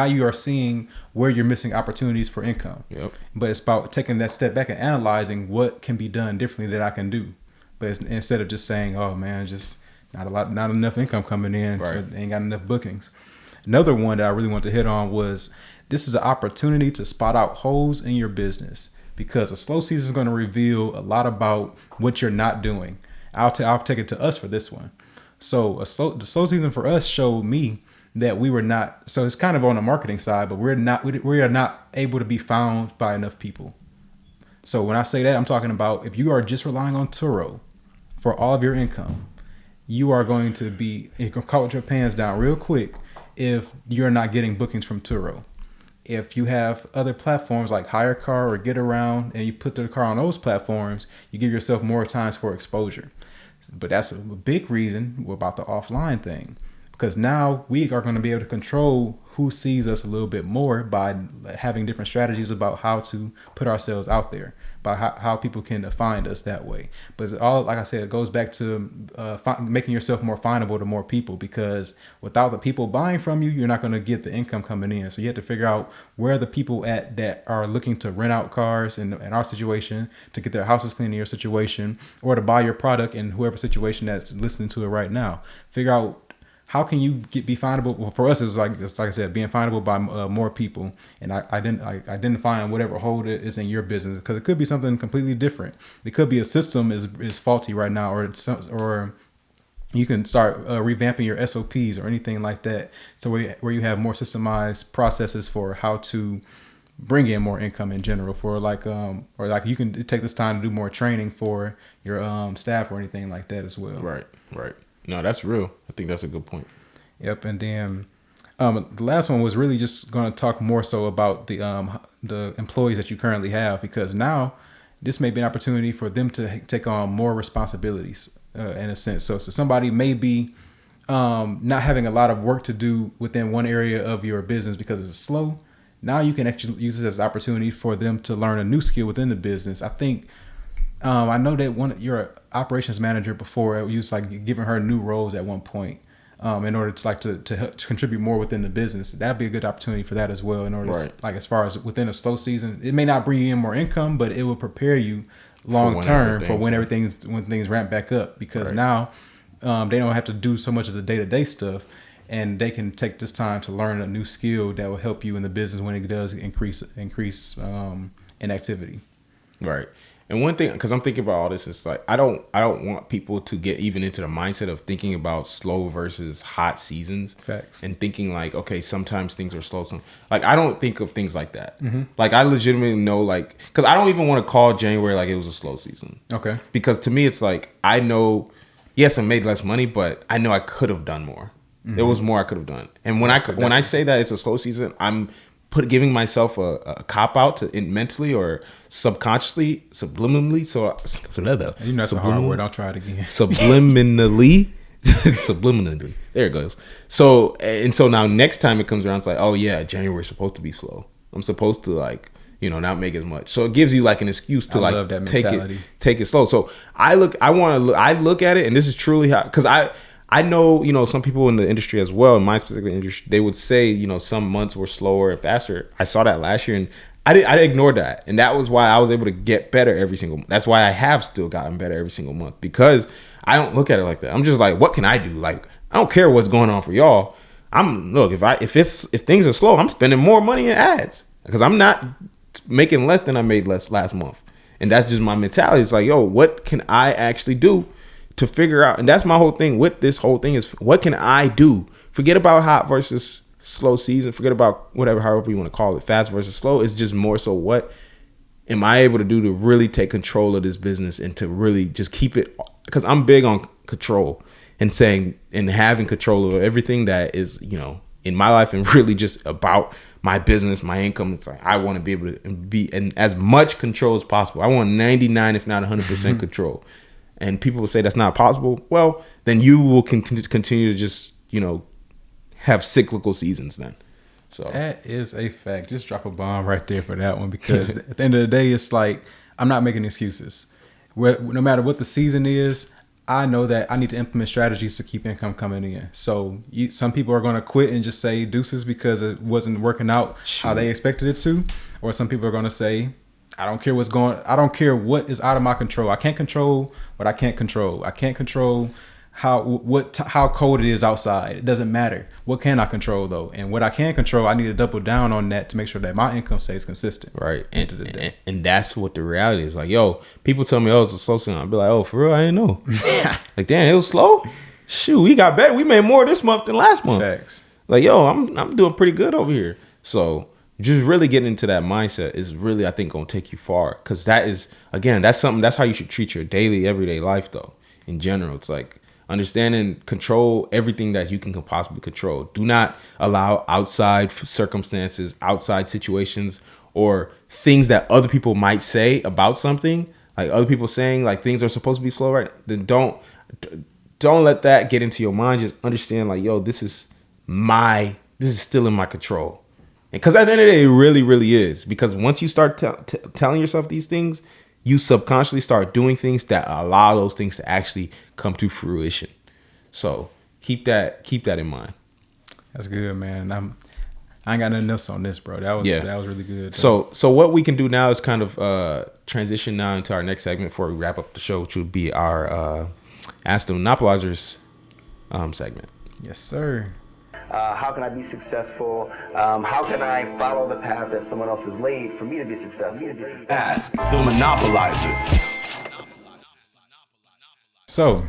you are seeing where you're missing opportunities for income. Yep. But it's about taking that step back and analyzing what can be done differently that I can do. But instead of just saying, oh man, just not enough income coming in, right, so ain't got enough bookings. Another one that I really want to hit on was, this is an opportunity to spot out holes in your business, because a slow season is going to reveal a lot about what you're not doing. I'll take it to us for this one. So the slow season for us showed me that we were not, so it's kind of on the marketing side, but we are not able to be found by enough people. So when I say that, I'm talking about if you are just relying on Turo for all of your income, you are going to call your pants down real quick if you're not getting bookings from Turo. If you have other platforms like Hire Car or Get Around, and you put the car on those platforms, you give yourself more times for exposure. But that's a big reason about the offline thing, because now we are going to be able to control who sees us a little bit more by having different strategies about how to put ourselves out there, by how people can find us that way. But it's all, like I said, it goes back to making yourself more findable to more people, because without the people buying from you, you're not going to get the income coming in. So you have to figure out where are the people at that are looking to rent out cars in our situation, to get their houses clean in your situation, or to buy your product in whoever situation that's listening to it right now. Figure out how can you be findable? Well, for us, it's like I said, being findable by more people, and identifying whatever hole is in your business, because it could be something completely different. It could be a system is faulty right now, or you can start revamping your SOPs or anything like that. So where you have more systemized processes for how to bring in more income in general, for or you can take this time to do more training for your staff or anything like that as well. Right. No, that's real. I think that's a good point. Yep. And then the last one was really just going to talk more so about the employees that you currently have, because now this may be an opportunity for them to take on more responsibilities in a sense. So somebody may be not having a lot of work to do within one area of your business because it's slow. Now you can actually use this as an opportunity for them to learn a new skill within the business. I think I know that your operations manager before, you was like giving her new roles at one point in order to help to contribute more within the business. That'd be a good opportunity for that as well. In order to, like, as far as within a slow season, it may not bring you in more income, but it will prepare you long term for when things ramp back up, because now they don't have to do so much of the day-to-day stuff, and they can take this time to learn a new skill that will help you in the business when it does increase in activity. Right. And one thing, because I'm thinking about all this, it's like I don't want people to get even into the mindset of thinking about slow versus hot seasons. Facts. And thinking like, okay, sometimes things are slow. Like, I don't think of things like that. Mm-hmm. Like, I legitimately know, like, because I don't even want to call January like it was a slow season. Okay. Because to me, it's like, I know, yes, I made less money, but I know I could have done more. Mm-hmm. There was more I could have done. And when I say that it's a slow season, I'm giving myself a cop out to mentally or subconsciously, subliminally. You know, that's a hard word. I'll try it again. Subliminally. There it goes. So now next time it comes around, it's like, oh yeah, January's supposed to be slow. I'm supposed to, like, not make as much. So it gives you like an excuse to like take it slow. So I look at it, and this is truly how, because I know, some people in the industry as well, in my specific industry, they would say, some months were slower and faster. I saw that last year, and I ignored that. And that was why I was able to get better every single month. That's why I have still gotten better every single month, because I don't look at it like that. I'm just like, what can I do? Like, I don't care what's going on for y'all. If things are slow, I'm spending more money in ads, because I'm not making less than I made last month. And that's just my mentality. It's like, yo, what can I actually do to figure out? And that's my whole thing with this whole thing, is what can I do? Forget about hot versus slow season. Forget about however you want to call it, fast versus slow. It's just more so, what am I able to do to really take control of this business and to really just keep it? Because I'm big on control and having control over everything that is, in my life, and really just about my business, my income. It's like, I want to be able to be in as much control as possible. I want 99, if not 100% control. And people will say that's not possible. Well, then you will continue to just, have cyclical seasons then. So that is a fact. Just drop a bomb right there for that one, because at the end of the day, it's like, I'm not making excuses. No matter what the season is, I know that I need to implement strategies to keep income coming in. So some people are going to quit and just say deuces because it wasn't working out how they expected it to. Or some people are going to say, I don't care I don't care what is out of my control. I can't control what I can't control. I can't control how cold it is outside. It doesn't matter. What can I control though? And what I can control, I need to double down on that to make sure that my income stays consistent. Right. And that's what the reality is. Like, yo, people tell me, oh, it's a slow season. I'll be like, oh, for real? I didn't know. Like, damn, it was slow? Shoot, we got better. We made more this month than last month. Facts. Like, yo, I'm doing pretty good over here. So just really getting into that mindset is really, I think, going to take you far. Because that is, again, that's how you should treat your daily, everyday life, though, in general. It's like, understanding, control everything that you can possibly control. Do not allow outside circumstances, outside situations, or things that other people might say about something. Like other people saying like things are supposed to be slow, right? Then don't let that get into your mind. Just understand, like, yo, this is this is still in my control. Because at the end of the day, it really, really is. Because once you start telling yourself these things, you subconsciously start doing things that allow those things to actually come to fruition. So keep that in mind. That's good, man. I ain't got nothing else on this, bro. That was really good. So what we can do now is kind of transition now into our next segment before we wrap up the show, which would be our Ask the Monopolizers segment. Yes, sir. How can I be successful? How can I follow the path that someone else has laid for me to be successful? Ask the Monopolizers. So,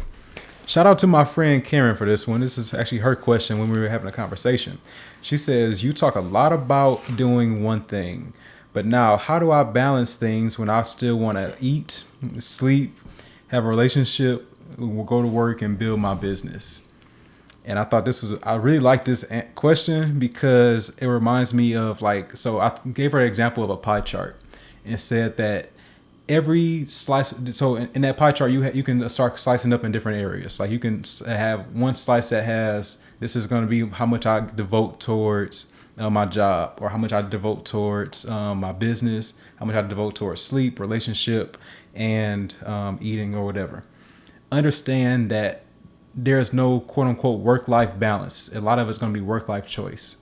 shout out to my friend Karen for this one. This is actually her question when we were having a conversation. She says, you talk a lot about doing one thing, but now how do I balance things when I still want to eat, sleep, have a relationship, go to work, and build my business? And I thought I really like this question because it reminds me of so I gave her an example of a pie chart and said that every slice, so in that pie chart, you can start slicing up in different areas. Like you can have one slice that has, this is going to be how much I devote towards my job, or how much I devote towards my business, how much I devote towards sleep, relationship, and eating or whatever. Understand that there's no quote unquote work-life balance. A lot of it's going to be work-life choice.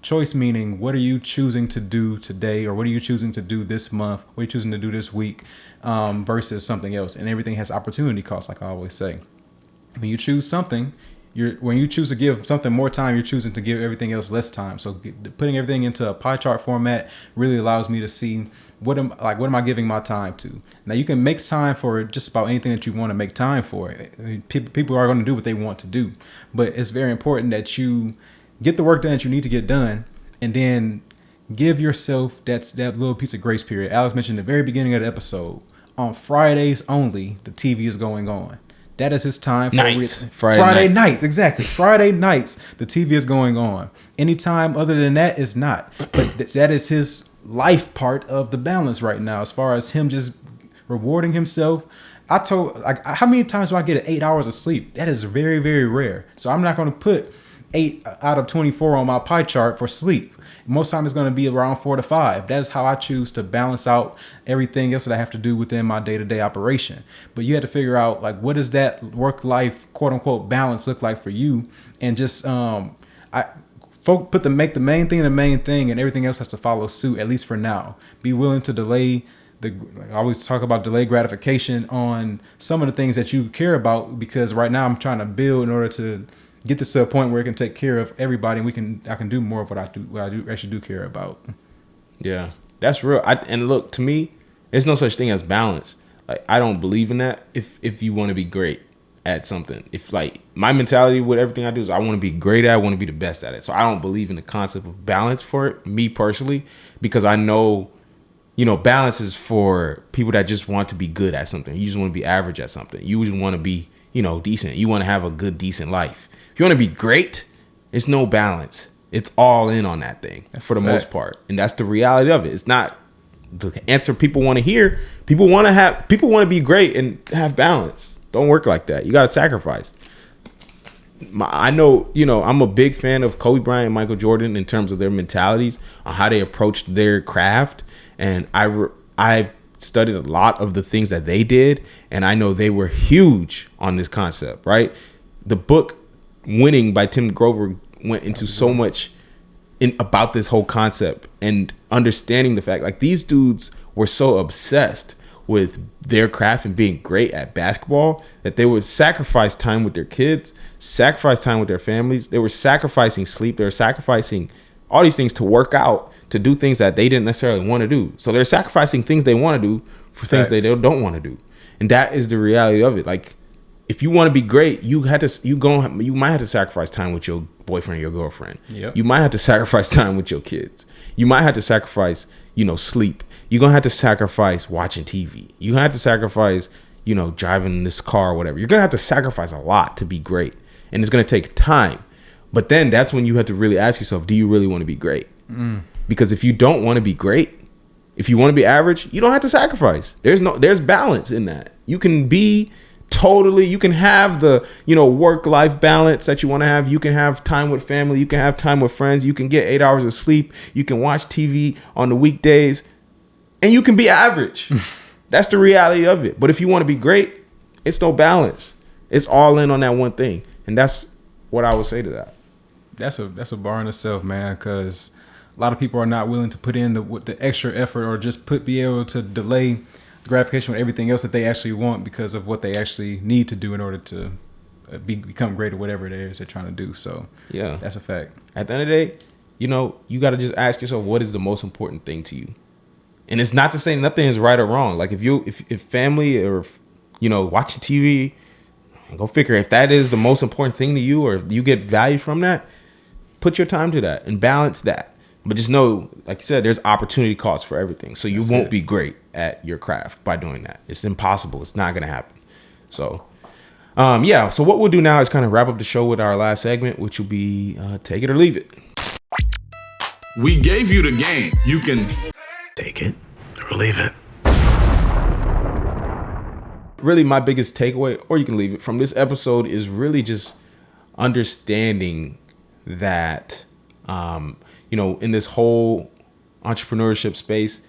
Choice meaning, what are you choosing to do today, or what are you choosing to do this month? What are you choosing to do this week versus something else? And everything has opportunity costs, like I always say. When you choose something, when you choose to give something more time, you're choosing to give everything else less time. So putting everything into a pie chart format really allows me to see what am I giving my time to. Now you can make time for just about anything that you want to make time for. I mean, people are going to do what they want to do, but it's very important that you get the work done that you need to get done, and then give yourself that little piece of grace period. Alex mentioned at the very beginning of the episode, on Fridays only, the TV is going on. That is his time for Friday nights. Exactly. Friday nights, the TV is going on. Anytime other than that is not. But that is his life part of the balance right now, as far as him just rewarding himself. How many times do I get 8 hours of sleep? That is very, very rare. So I'm not going to put 8 out of 24 on my pie chart for sleep. Most time it's going to be around 4 to 5. That's how I choose to balance out everything else that I have to do within my day-to-day operation. But you have to figure out, what does that work-life quote-unquote balance look like for you? And just make the main thing the main thing, and everything else has to follow suit, at least for now. Be willing to delay I always talk about delayed gratification on some of the things that you care about, because right now I'm trying to build in order to get this to a point where it can take care of everybody, and I can do more of what I actually do care about. Yeah, that's real. And look, to me, there's no such thing as balance. I don't believe in that. If you want to be great at something, if my mentality with everything I do is I want to be great at it, I want to be the best at it. So I don't believe in the concept of balance for it, me personally, because I know, balance is for people that just want to be good at something. You just want to be average at something. You just want to be, decent. You want to have a good, decent life. If you want to be great, it's no balance. It's all in on that thing. That's for the most part. And that's the reality of it. It's not the answer people want to hear. People want to be great and have balance. Don't work like that. You got to sacrifice. I know, I'm a big fan of Kobe Bryant and Michael Jordan in terms of their mentalities on how they approached their craft. And I've studied a lot of the things that they did. And I know they were huge on this concept, right? The book Winning by Tim Grover went into so much about this whole concept and understanding the fact these dudes were so obsessed with their craft and being great at basketball that they would sacrifice time with their kids, sacrifice time with their families. They were sacrificing sleep. They were sacrificing all these things to work out, to do things that they didn't necessarily want to do. So they're sacrificing things they want to do for things they don't want to do. And that is the reality of it. If you want to be great, you might have to sacrifice time with your boyfriend or your girlfriend. Yep. You might have to sacrifice time with your kids. You might have to sacrifice, sleep. You're going to have to sacrifice watching TV. You have to sacrifice, driving this car or whatever. You're going to have to sacrifice a lot to be great. And it's going to take time. But then that's when you have to really ask yourself, do you really want to be great? Because if you don't want to be great, if you want to be average, you don't have to sacrifice. There's balance in that. You can be totally, you can have the, work-life balance that you want to have. You can have time with family. You can have time with friends. You can get 8 hours of sleep. You can watch TV on the weekdays, and you can be average. That's the reality of it. But if you want to be great, it's no balance. It's all in on that one thing. And that's what I would say to that. That's a bar in itself, man, because a lot of people are not willing to put in the extra effort or just be able to delay gratification with everything else that they actually want because of what they actually need to do in order to become great at whatever it is they're trying to do. So yeah, that's a fact. At the end of the day, you got to just ask yourself, what is the most important thing to you? And it's not to say nothing is right or wrong. Like if family or watching TV, go figure, if that is the most important thing to you or you get value from that, put your time to that and balance that. But just know, like you said, there's opportunity costs for everything. So you won't be great at your craft by doing that. It's impossible. It's not going to happen. So, So what we'll do now is kind of wrap up the show with our last segment, which will be Take It or Leave It. We gave you the game. You can take it or leave it. Really, my biggest takeaway, or you can leave it, from this episode is really just understanding that, in this whole entrepreneurship space,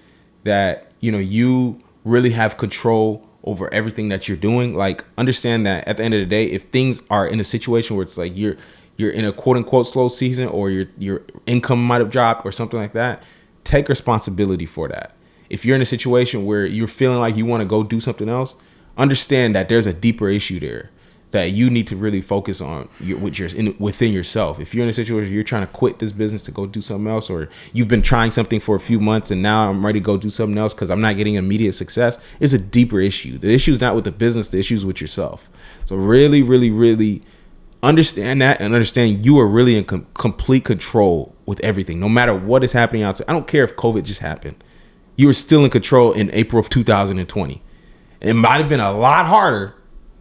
that, you really have control over everything that you're doing. Like, understand that at the end of the day, if things are in a situation where it's like you're in a quote unquote slow season, or your income might have dropped or something like that, take responsibility for that. If you're in a situation where you're feeling like you want to go do something else, understand that there's a deeper issue there that you need to really focus on within yourself. If you're in a situation where you're trying to quit this business to go do something else, or you've been trying something for a few months and now I'm ready to go do something else because I'm not getting immediate success, it's a deeper issue. The issue is not with the business, the issue is with yourself. So really, really, really understand that, and understand you are really in complete control with everything, no matter what is happening outside. I don't care if COVID just happened. You were still in control in April of 2020. It might have been a lot harder,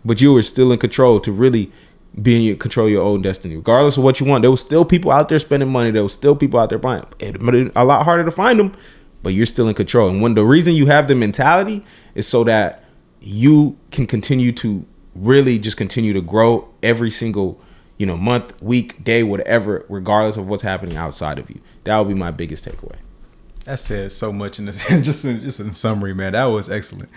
but you were still in control to really be in control of your own destiny. Regardless of what you want, there was still people out there spending money. There was still people out there buying. It might have been a lot harder to find them, but you're still in control. And when the reason you have the mentality is so that you can continue to really just continue to grow every single, month, week, day, whatever, regardless of what's happening outside of you. That would be my biggest takeaway. That said so much in this, just in summary, man. That was excellent.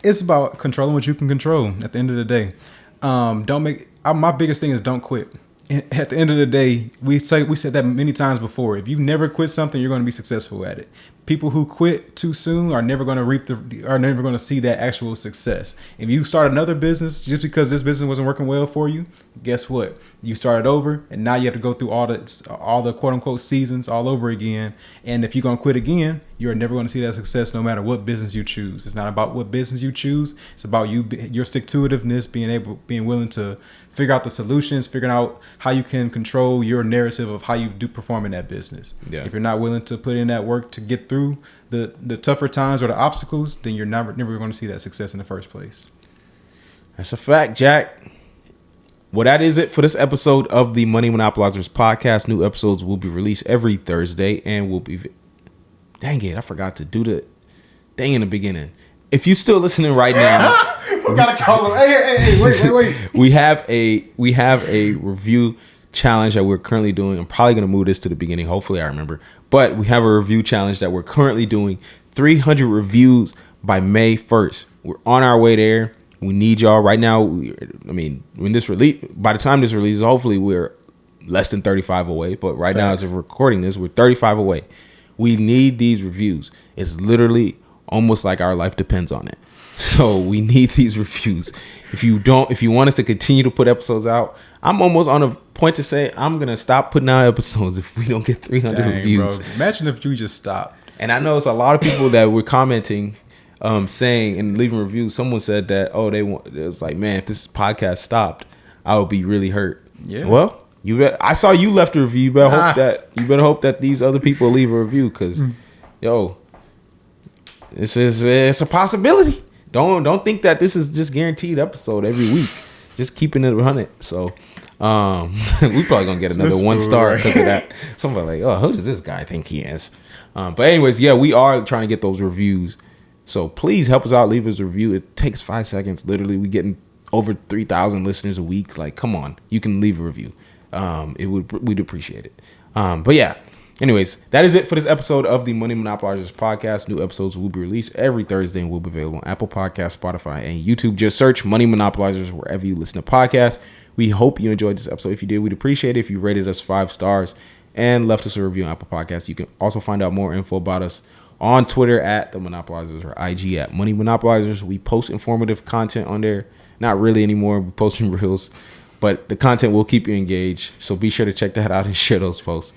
It's about controlling what you can control at the end of the day. My biggest thing is don't quit. At the end of the day, we said that many times before. If you never quit something, you're going to be successful at it. People who quit too soon are never going to see that actual success. If you start another business just because this business wasn't working well for you, guess what? You started over, and now you have to go through all the quote unquote seasons all over again. And if you're going to quit again, you're never going to see that success, no matter what business you choose. It's not about what business you choose. It's about your stick-to-itiveness, being willing to figure out the solutions, figuring out how you can control your narrative of how you do perform in that business. Yeah. If you're not willing to put in that work to get through the tougher times or the obstacles, then you're never going to see that success in the first place. That's a fact, Jack. Well, that is it for this episode of the Money Monopolizers podcast. New episodes will be released every Thursday, and will be... Dang it, I forgot to do the thing in the beginning. If you're still listening right now... We gotta call him. Hey, wait. We have a review challenge that we're currently doing. I'm probably gonna move this to the beginning. Hopefully I remember. But we have a review challenge that we're currently doing. 300 reviews by May 1st. We're on our way there. We need y'all right now. When this release, by the time this releases, hopefully we're less than 35 away. But right now, as we're recording this, we're 35 away. We need these reviews. It's literally almost like our life depends on it. So we need these reviews. If you want us to continue to put episodes out, I'm almost on a point to say I'm gonna stop putting out episodes if we don't get 300 reviews. Bro. Imagine if you just stopped. And I know it's a lot of people that were commenting, saying and leaving reviews. Someone said that it was like, man, if this podcast stopped, I would be really hurt. Yeah. Well, I saw you left a review. You better hope that these other people leave a review, because it's a possibility. Don't think that this is just guaranteed episode every week. Just keeping it 100. So we probably gonna get another 1 star because of that. Somebody like, oh, who does this guy think he is? But anyways, yeah, we are trying to get those reviews. So please help us out. Leave us a review. It takes 5 seconds. Literally, we getting over 3,000 listeners a week. Like, come on, you can leave a review. We'd appreciate it. But yeah, anyways, that is it for this episode of the Money Monopolizers podcast. New episodes will be released every Thursday and will be available on Apple Podcasts, Spotify, and YouTube. Just search Money Monopolizers wherever you listen to podcasts. We hope you enjoyed this episode. If you did, we'd appreciate it if you rated us 5 stars and left us a review on Apple Podcasts. You can also find out more info about us on Twitter at The Monopolizers or IG at Money Monopolizers. We post informative content on there. Not really anymore. We're posting reels, but the content will keep you engaged. So be sure to check that out and share those posts.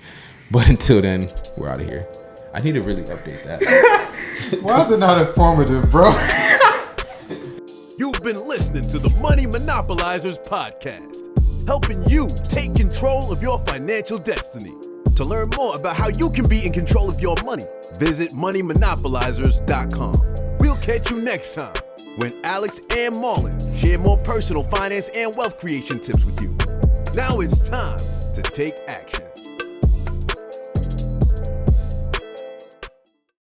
But until then, we're out of here. I need to really update that. Why is it not informative, bro? You've been listening to the Money Monopolizers podcast, helping you take control of your financial destiny. To learn more about how you can be in control of your money, visit moneymonopolizers.com. We'll catch you next time when Alex and Marlon share more personal finance and wealth creation tips with you. Now it's time to take action.